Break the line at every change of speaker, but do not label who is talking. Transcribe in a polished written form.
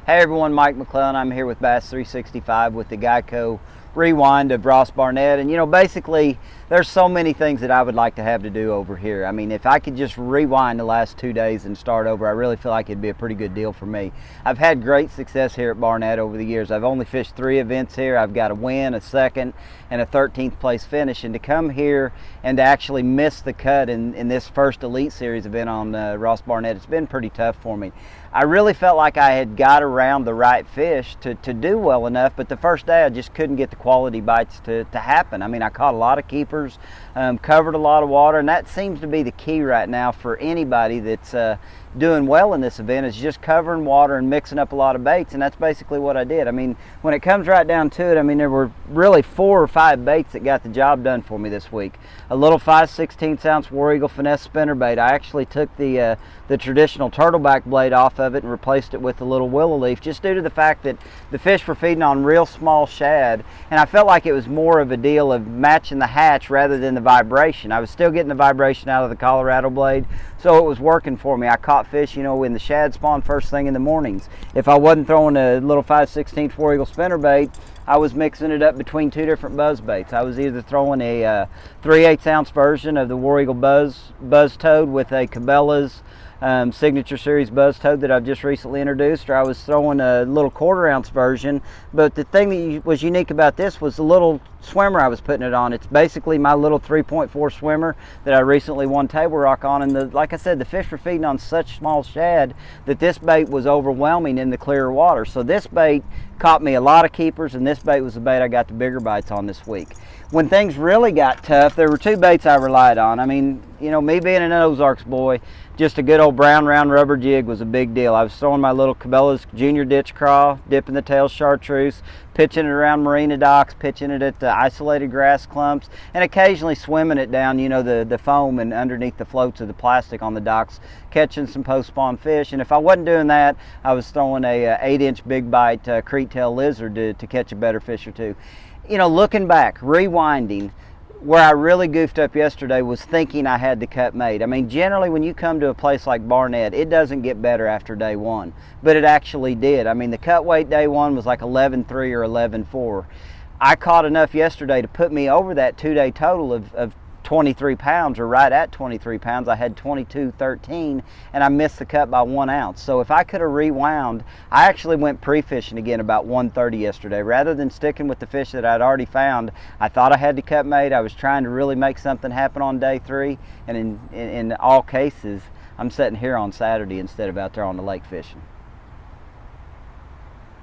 Hey everyone, Mike McClellan. I'm here with Bass 365 with the Geico rewind of Ross Barnett. And basically there's so many things that I would like to have to do over here. I mean, if I could just rewind the last 2 days and start over, I really feel like it'd be a pretty good deal for me. I've had great success here at Barnett over the years. I've only fished 3 events here. I've got a win, a second, and a 13th place finish. And to come here and to actually miss the cut in this first Elite Series event on Ross Barnett, it's been pretty tough for me. I really felt like I had got around the right fish to do well enough, but the first day I just couldn't get the quality bites to happen. I mean, I caught a lot of keepers, covered a lot of water, and that seems to be the key right now for anybody that's doing well in this event, is just covering water and mixing up a lot of baits, and that's basically what I did. I mean, when it comes right down to it, I mean, there were really 4 or 5 baits that got the job done for me this week. A little 5/16 ounce War Eagle finesse spinnerbait. I actually took the traditional turtleback blade off of it and replaced it with a little willow leaf, just due to the fact that the fish were feeding on real small shad, and I felt like it was more of a deal of matching the hatch rather than the vibration. I was still getting the vibration out of the Colorado blade, so it was working for me. I caught fish, when the shad spawned first thing in the mornings. If I wasn't throwing a little 5/16 War Eagle spinnerbait, I was mixing it up between 2 different buzz baits. I was either throwing a 3/8 ounce version of the War Eagle buzz toad with a Cabela's signature series buzz toad that I've just recently introduced, or I was throwing a little 1/4 ounce version. But the thing that was unique about this was the little swimmer I was putting it on. It's basically my little 3.4 swimmer that I recently won Table Rock on, and like I said, the fish were feeding on such small shad that this bait was overwhelming in the clearer water. So this bait caught me a lot of keepers, and this bait was the bait I got the bigger bites on this week. When things really got tough, there were 2 baits I relied on. I mean, me being an Ozarks boy, just a good old brown round rubber jig was a big deal. I was throwing my little Cabela's Junior Ditch Craw, dipping the tail chartreuse, pitching it around marina docks, pitching it at the isolated grass clumps, and occasionally swimming it down, the foam and underneath the floats of the plastic on the docks, catching some post-spawn fish. And if I wasn't doing that, I was throwing a 8-inch big bite Crete tail lizard to catch a better fish or 2. Looking back, rewinding, where I really goofed up yesterday was thinking I had the cut made. I mean, generally when you come to a place like Barnett, it doesn't get better after day 1, but it actually did. I mean, the cut weight day 1 was like 11.3 or 11.4. I caught enough yesterday to put me over that 2-day total of 23 pounds, or right at 23 pounds. I had 22.13, and I missed the cut by 1 ounce. So if I could have rewound, I actually went pre-fishing again about 1:30 yesterday. Rather than sticking with the fish that I'd already found, I thought I had the cut made. I was trying to really make something happen on day 3, and in all cases, I'm sitting here on Saturday instead of out there on the lake fishing.